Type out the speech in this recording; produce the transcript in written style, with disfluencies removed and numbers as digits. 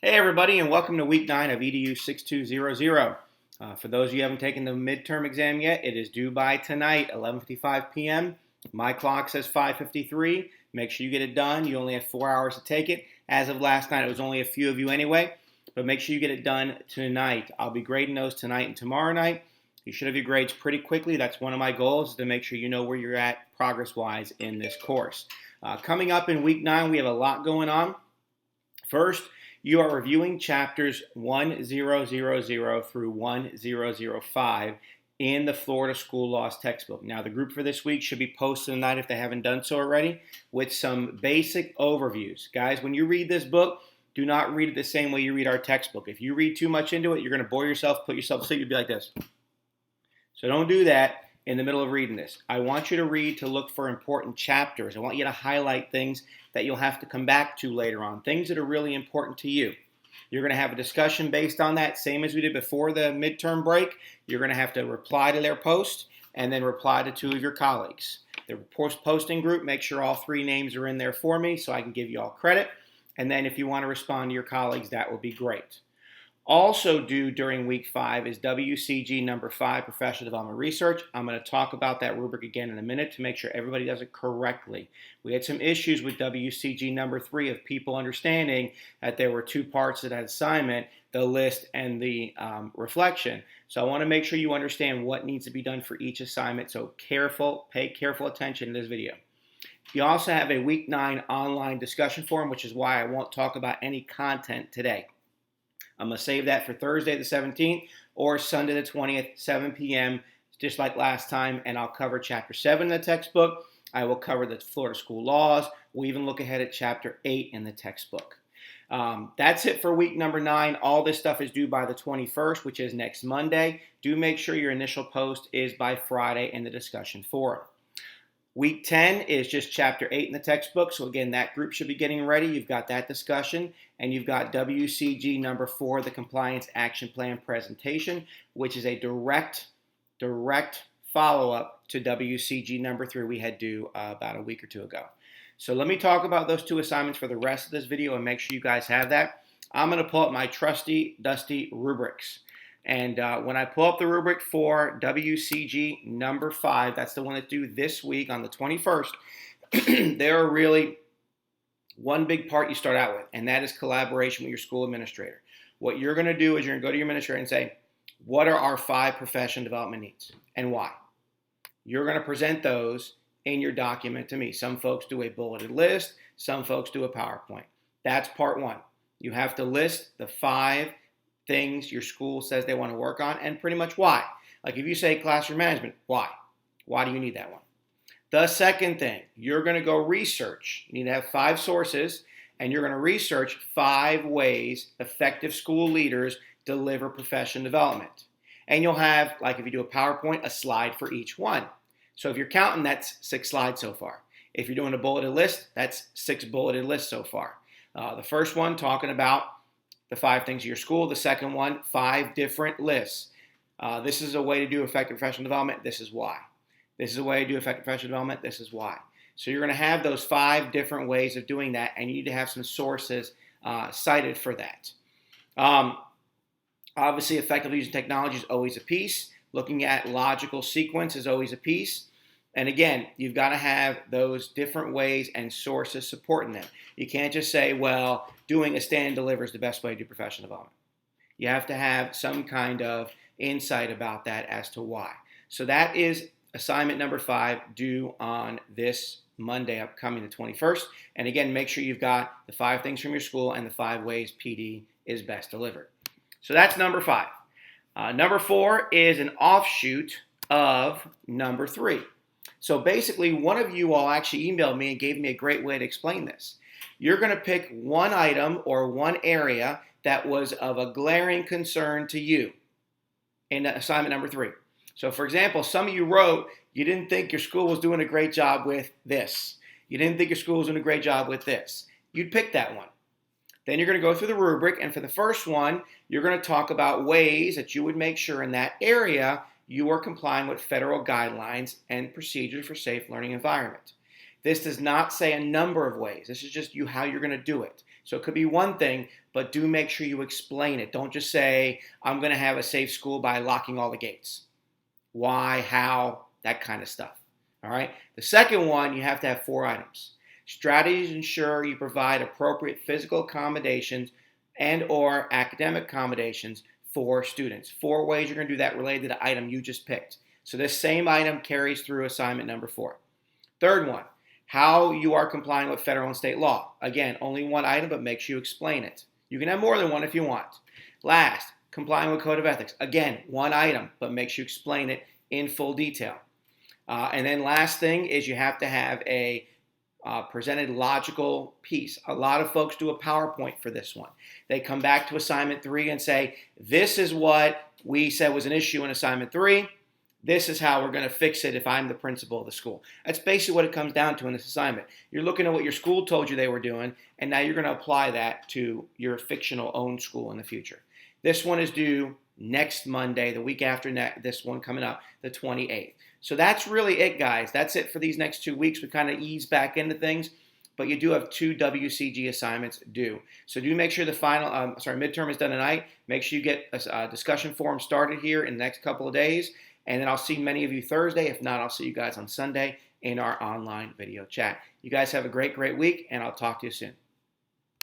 Hey everybody, and welcome to week 9 of EDU6200. For those of you who haven't taken the midterm exam yet, it is due by tonight, 11:55 p.m. My clock says 5:53. Make sure you get it done. You only have 4 hours to take it. As of last night, it was only a few of you anyway, but make sure you get it done tonight. I'll be grading those tonight and tomorrow night. You should have your grades pretty quickly. That's one of my goals, is to make sure you know where you're at progress-wise in this course. Coming up in week 9, we have a lot going on. First, you are reviewing chapters 1000 through 1005 in the Florida School Laws textbook. Now, the group for this week should be posted tonight if they haven't done so already, with some basic overviews. Guys, when you read this book, do not read it the same way you read our textbook. If you read too much into it, you're going to bore yourself, put yourself to sleep, you'll be like this. So don't do that in the middle of reading this. I want you to read to look for important chapters. I want you to highlight things that you'll have to come back to later on, things that are really important to you. You're going to have a discussion based on that, same as we did before the midterm break. You're going to have to reply to their post and then reply to 2 of your colleagues. The posting group, make sure all 3 names are in there for me so I can give you all credit. And then if you want to respond to your colleagues, that would be great. Also due during week 5 is WCG number 5, Professional Development Research. I'm going to talk about that rubric again in a minute to make sure everybody does it correctly. We had some issues with WCG number 3 of people understanding that there were 2 parts to that assignment, the list and the reflection. So I want to make sure you understand what needs to be done for each assignment. So pay careful attention in this video. You also have a week 9 online discussion forum, which is why I won't talk about any content today. I'm going to save that for Thursday the 17th or Sunday the 20th, 7 p.m., just like last time, and I'll cover Chapter 7 in the textbook. I will cover the Florida School Laws. We'll even look ahead at Chapter 8 in the textbook. That's it for week number 9. All this stuff is due by the 21st, which is next Monday. Do make sure your initial post is by Friday in the discussion forum. Week 10 is just Chapter 8 in the textbook. So again, that group should be getting ready. You've got that discussion, and you've got WCG number 4, the Compliance Action Plan presentation, which is a direct follow-up to WCG number 3 we had due about a week or 2 ago. So let me talk about those 2 assignments for the rest of this video and make sure you guys have that. I'm going to pull up my trusty, dusty rubrics. And when I pull up the rubric for WCG number 5, that's the one that's due this week on the 21st, there are really one big part you start out with, and that is collaboration with your school administrator. What you're going to do is you're going to go to your administrator and say, what are our 5 professional development needs and why? You're going to present those in your document to me. Some folks do a bulleted list. Some folks do a PowerPoint. That's part 1. You have to list the 5 things your school says they want to work on and pretty much why. Like if you say classroom management, why? Why do you need that one? The second thing, you're going to go research. You need to have 5 sources, and you're going to research 5 ways effective school leaders deliver professional development. And you'll have, like if you do a PowerPoint, a slide for each one. So if you're counting, that's 6 slides so far. If you're doing a bulleted list, that's 6 bulleted lists so far. The first one talking about the 5 things of your school. The second one, 5 different lists. This is a way to do effective professional development. This is why. This is a way to do effective professional development. This is why. So you're going to have those 5 different ways of doing that, and you need to have some sources cited for that. Obviously, effectively using technology is always a piece. Looking at logical sequence is always a piece. And again, you've got to have those different ways and sources supporting them. You can't just say, well, doing a stand and deliver is the best way to do professional development. You have to have some kind of insight about that as to why. So that is assignment number 5 due on this Monday upcoming, the 21st. And again, make sure you've got the 5 things from your school and the 5 ways PD is best delivered. So that's number 5. Number 4 is an offshoot of number 3. So basically, one of you all actually emailed me and gave me a great way to explain this. You're going to pick one item or one area that was of a glaring concern to you in assignment number 3. So for example, some of you wrote, you didn't think your school was doing a great job with this. You didn't think your school was doing a great job with this. You'd pick that one. Then you're going to go through the rubric, and for the first one, you're going to talk about ways that you would make sure in that area you are complying with federal guidelines and procedures for safe learning environment. This does not say a number of ways. This is just how you're going to do it. So it could be one thing, but do make sure you explain it. Don't just say, I'm going to have a safe school by locking all the gates. Why, how, that kind of stuff. All right. The second one, you have to have 4 items. Strategies ensure you provide appropriate physical accommodations and or academic accommodations for students. 4 ways you're going to do that related to the item you just picked. So this same item carries through assignment number 4. Third one, how you are complying with federal and state law. Again, only 1 item, but make sure you explain it. You can have more than 1 if you want. Last, complying with code of ethics. Again, 1 item, but make sure you explain it in full detail. And then last thing is you have to have a presented logical piece. A lot of folks do a PowerPoint for this one. They come back to assignment 3 and say, this is what we said was an issue in assignment 3. This is how we're going to fix it if I'm the principal of the school. That's basically what it comes down to in this assignment. You're looking at what your school told you they were doing, and now you're going to apply that to your fictional owned school in the future. This one is due next Monday, the week after this one coming up, the 28th. So that's really it, guys. That's it for these next 2 weeks. We kind of ease back into things, but you do have 2 WCG assignments due. So do make sure the midterm is done tonight. Make sure you get a discussion forum started here in the next couple of days. And then I'll see many of you Thursday. If not, I'll see you guys on Sunday in our online video chat. You guys have a great, great week, and I'll talk to you soon.